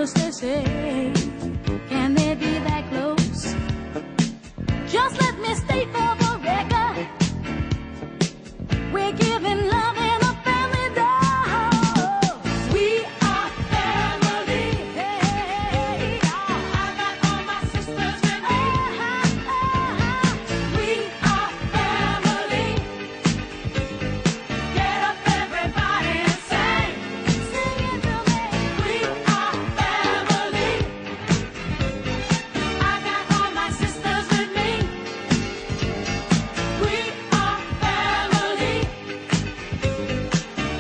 first they say, can they be that close? Just let me state for the record, we're giving love in a family dose. We are family. Hey, I got all my sisters with me. We are family. Get up everybody and sing. Sing it to me. We are family. I got all my sisters with me. We are family.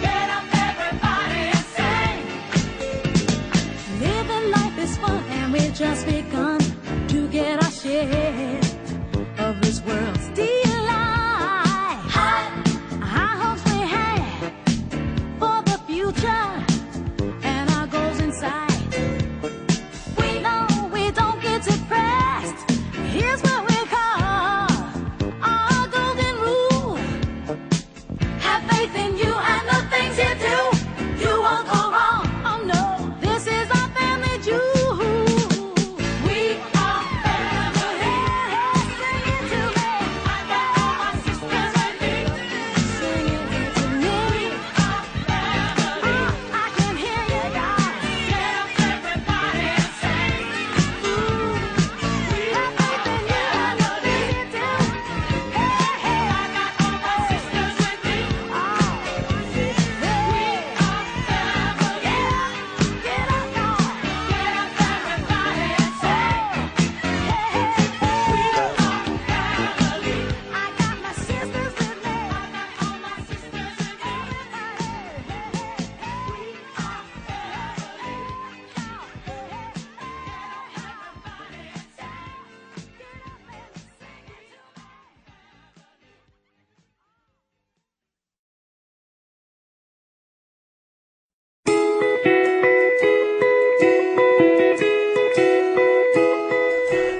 Get up everybody and sing. Living life is fun and we just begun to get our share of this world's delight. High hopes we had for the future and our goals in sight. We know we don't get depressed. Here's what we call our golden rule. Have faith in you and the things you do. You won't go wrong. Oh no, this is our family jewel. We are family. Sing it to me. I got all my sisters with me. Sing it to me. We are family. I can hear you guys. Get up everybody and sing. We have faith in you and the things you do. Hey, hey, I got all my sisters with me. We are family. Get up, y'all. Get up everybody and sing. Hey, we are family. I got my sisters with me. I got all my sisters with me. We are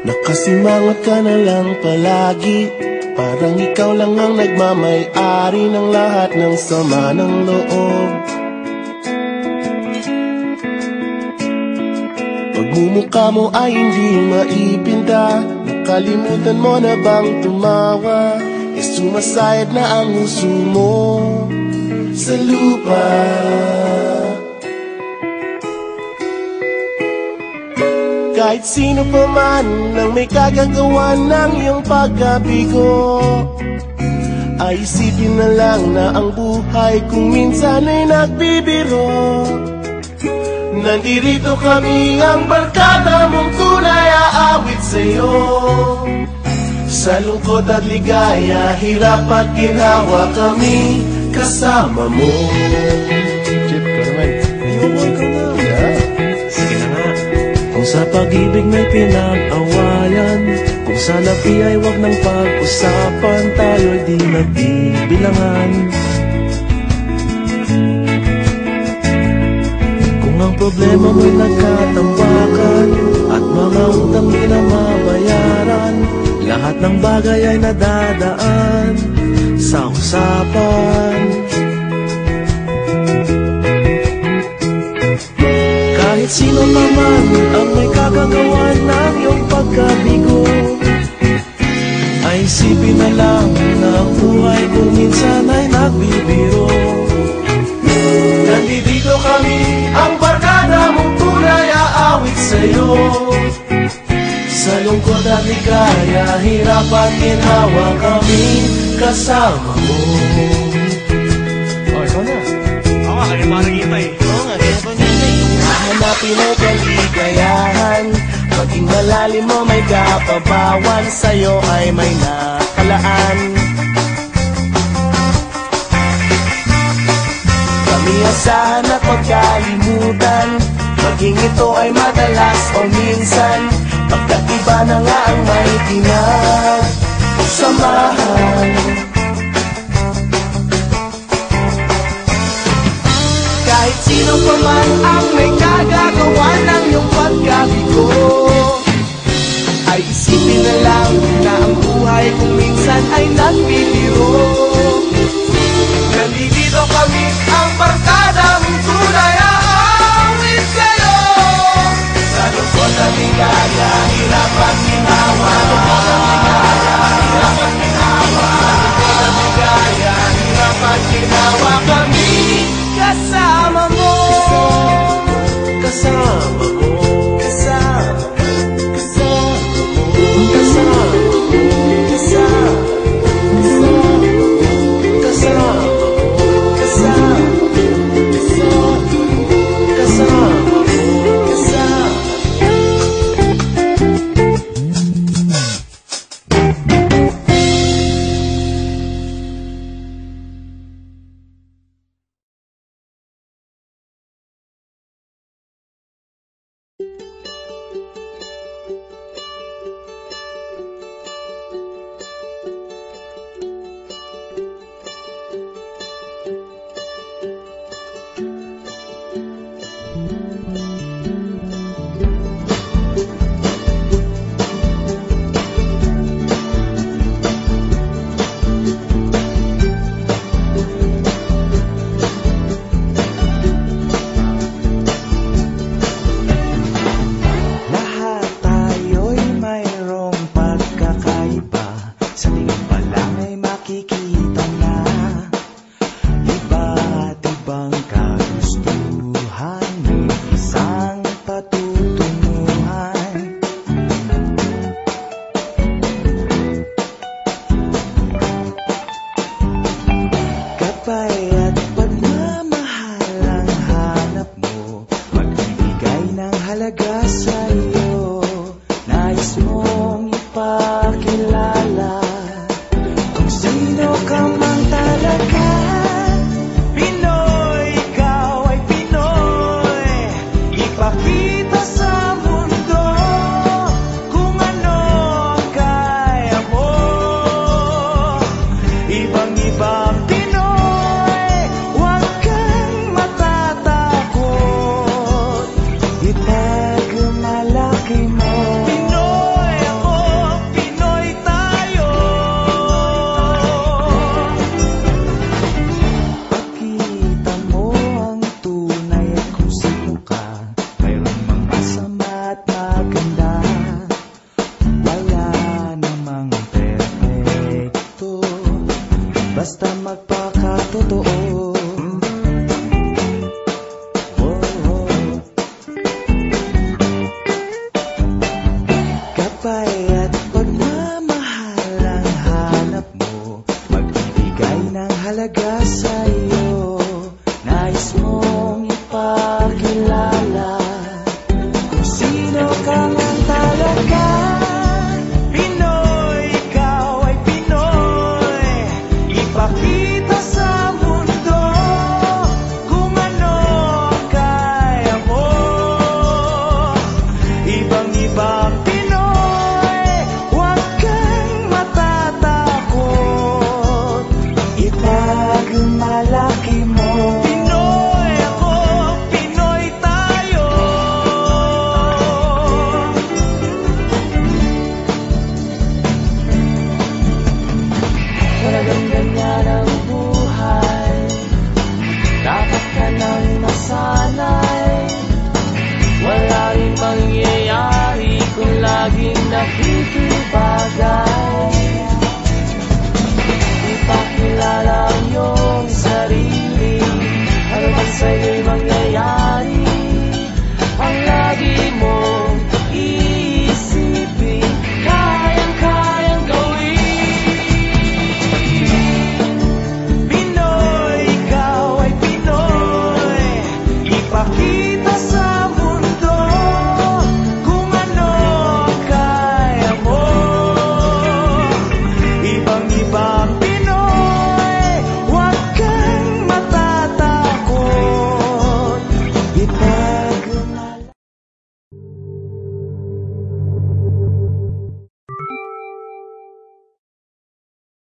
Nakasimangot ka na lang palagi, parang ikaw lang ang nagmamay-ari ng lahat ng sama ng loob. Pagmumukha mo ay hindi maipinta, nakalimutan mo na bang tumawa? E sumasayad na ang uso mo sa lupa. Kahit sino pa man ang may kagagawa ng iyong pagkabigo, ay isipin na lang na ang buhay kung minsan ay nagbibiro. Nandirito kami ang barkada mong tunay aawit sa'yo. Sa lungkot at ligaya, hirap at ginawa kami kasama mo. Chip, ka naman. Ayoko, ikaw na. Sige na nga. Kung sa pag-ibig may pinag-awayan, kung sa labi ay wag ng pag-usapan, tayo'y di nagbibilangan. Kung ang problema mo'y nagkatambakan at mga utang di na mabayaran, lahat ng bagay ay nadadaan sa usapan. Kahit sino pa man ang may kagagawa ng iyong pagkabigo, ay isipin na lang na ang buhay kung minsan ay nagbibiro. Nandito kami, ang barkada mong tunay aawit sa'yo. Sa lungkot at ligaya, hirap at ginawa kami kasama mo. Oh, ikaw na. Oo nga, kaya parang iba eh. Oo nga, kaya parang iba eh. Hahanapin ay kaligayahan, maging malalim mo may kapabawan, sa'yo ay may nakalaan. Kami asahan at magkalimutan, maging ito ay madalas o minsan, pagkat iba na nga ang may pinagsamahan. Kahit sino pa man ang may